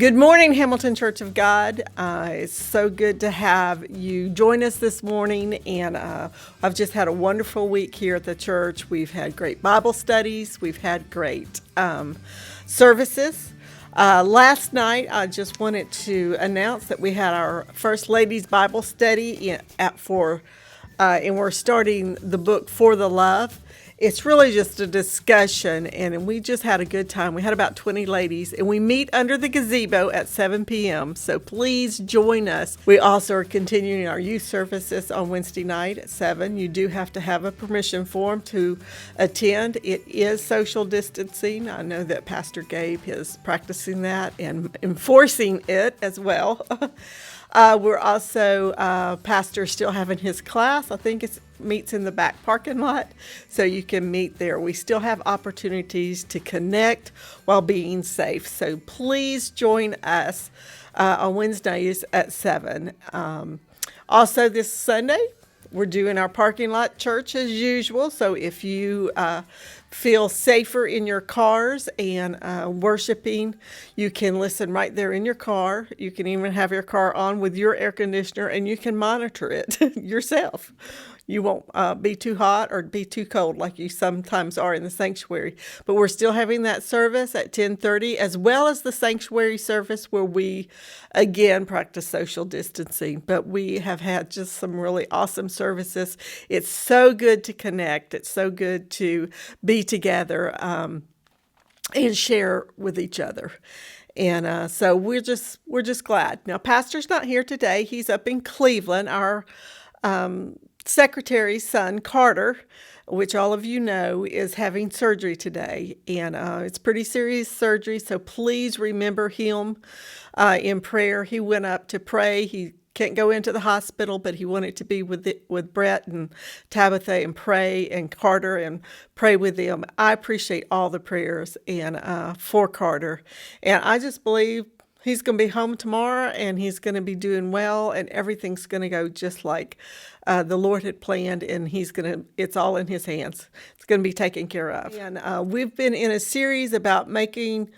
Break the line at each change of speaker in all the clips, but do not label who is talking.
Good morning, Hamilton Church of God. It's so good to have you join us this morning, and I've just had a wonderful week here at the church. We've had great Bible studies. We've had great services. Last night, I just wanted to announce that we had our First Ladies Bible study at ep4, and we're starting the book For the Love. It's really just a discussion, and we just had a good time. We had about 20 ladies, and we meet under the gazebo at 7 p.m., so please join us. We also are continuing our youth services on Wednesday night at 7. You do have to have a permission form to attend. It is social distancing. I know that Pastor Gabe is practicing that and enforcing it as well. We're also, Pastor still having his class. I think it meets in the back parking lot, so you can meet there. We still have opportunities to connect while being safe. So please join us on Wednesdays at 7. Also this Sunday, we're doing our parking lot church as usual. So if you feel safer in your cars and worshiping, you can listen right there in your car. You can even have your car on with your air conditioner, and you can monitor it yourself. You won't be too hot or be too cold like you sometimes are in the sanctuary. But we're still having that service at 10:30, as well as the sanctuary service where we, again, practice social distancing. But we have had just some really awesome services. It's so good to connect. It's so good to be together and share with each other. And so we're just glad. Now, Pastor's not here today. He's up in Cleveland. Our secretary's son, Carter, which all of you know, is having surgery today. And it's pretty serious surgery, so please remember him in prayer. He went up to pray. He can't go into the hospital, but he wanted to be with Brett and Tabitha and pray, and Carter, and pray with them. I appreciate all the prayers and for Carter. And I just believe he's going to be home tomorrow, and he's going to be doing well, and everything's going to go just like the Lord had planned, and it's all in his hands. It's going to be taken care of. And we've been in a series about making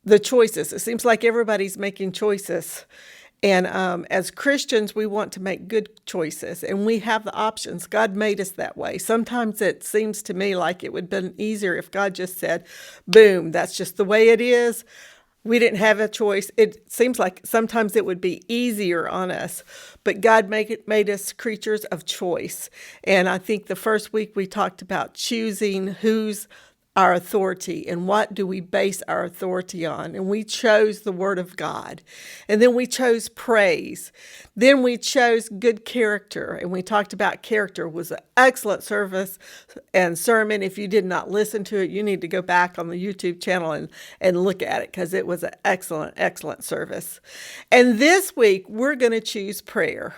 the choices. It seems like everybody's making choices. And as Christians, we want to make good choices, and we have the options. God made us that way. Sometimes it seems to me like it would have been easier if God just said, boom, that's just the way it is. We didn't have a choice. It seems like sometimes it would be easier on us, but God made us creatures of choice. And I think the first week we talked about choosing who's our authority and what do we base our authority on. And we chose the Word of God. And then we chose praise. Then we chose good character. And we talked about character. It was an excellent service and sermon. If you did not listen to it, you need to go back on the YouTube channel and look at it, because it was an excellent service. And this week, we're going to choose prayer.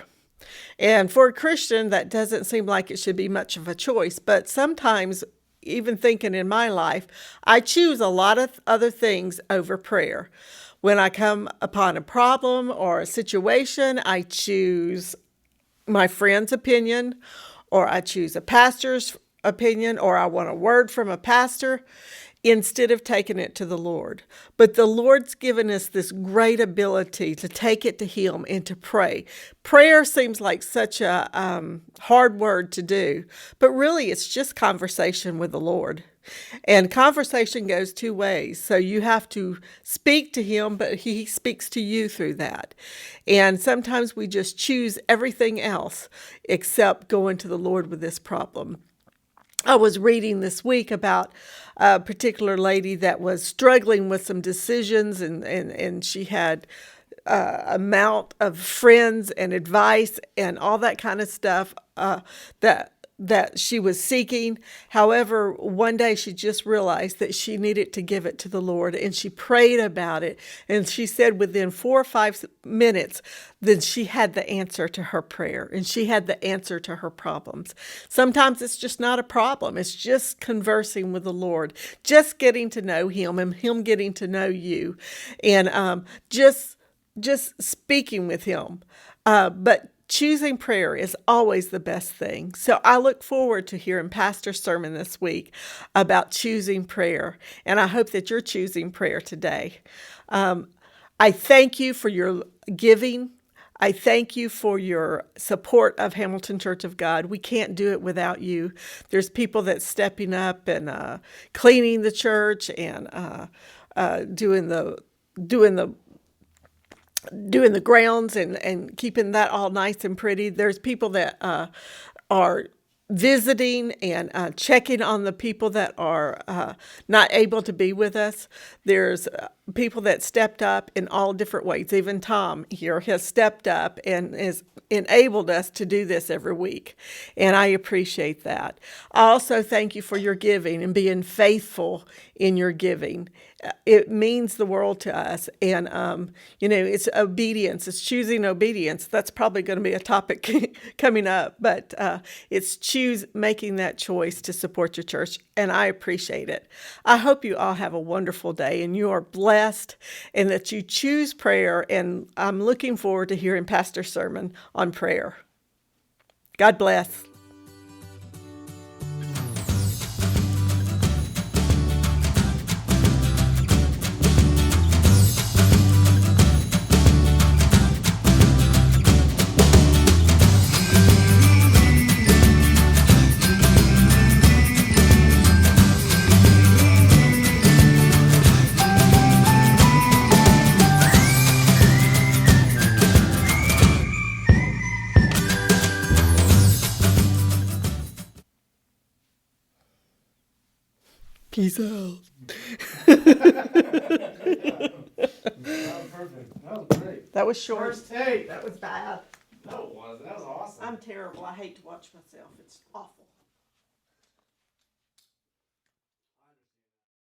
And for a Christian, that doesn't seem like it should be much of a choice, but sometimes, even thinking in my life, I choose a lot of other things over prayer. When I come upon a problem or a situation, I choose my friend's opinion, or I choose a pastor's opinion, or I want a word from a pastor, instead of taking it to the Lord. But the Lord's given us this great ability to take it to Him and to pray. Prayer seems like such a hard word to do, but really it's just conversation with the Lord. And conversation goes two ways. So you have to speak to Him, but He speaks to you through that. And sometimes we just choose everything else except going to the Lord with this problem. I was reading this week about a particular lady that was struggling with some decisions, and she had amount of friends and advice and all that kind of stuff that she was seeking. However, one day she just realized that she needed to give it to the Lord, and she prayed about it. And she said within 4 or 5 minutes, then she had the answer to her prayer, and she had the answer to her problems. Sometimes it's just not a problem. It's just conversing with the Lord, just getting to know Him and Him getting to know you, and just speaking with Him. But choosing prayer is always the best thing. So I look forward to hearing Pastor's sermon this week about choosing prayer. And I hope that you're choosing prayer today. I thank you for your giving. I thank you for your support of Hamilton Church of God. We can't do it without you. There's people that's stepping up and cleaning the church and doing the doing the grounds and keeping that all nice and pretty. There's people that are visiting and checking on the people that are not able to be with us. There's people that stepped up in all different ways. Even Tom here has stepped up and has enabled us to do this every week. And I appreciate that. I also thank you for your giving and being faithful in your giving. It means the world to us. And, it's obedience. It's choosing obedience. That's probably going to be a topic coming up, but it's making that choice to support your church. And I appreciate it. I hope you all have a wonderful day and you are blessed and that you choose prayer. And I'm looking forward to hearing Pastor's sermon on prayer. God bless. Peace out.
That was perfect. That was great.
That was short.
First take.
That was bad.
No, it wasn't. That was awesome.
I'm terrible. I hate to watch myself. It's awful.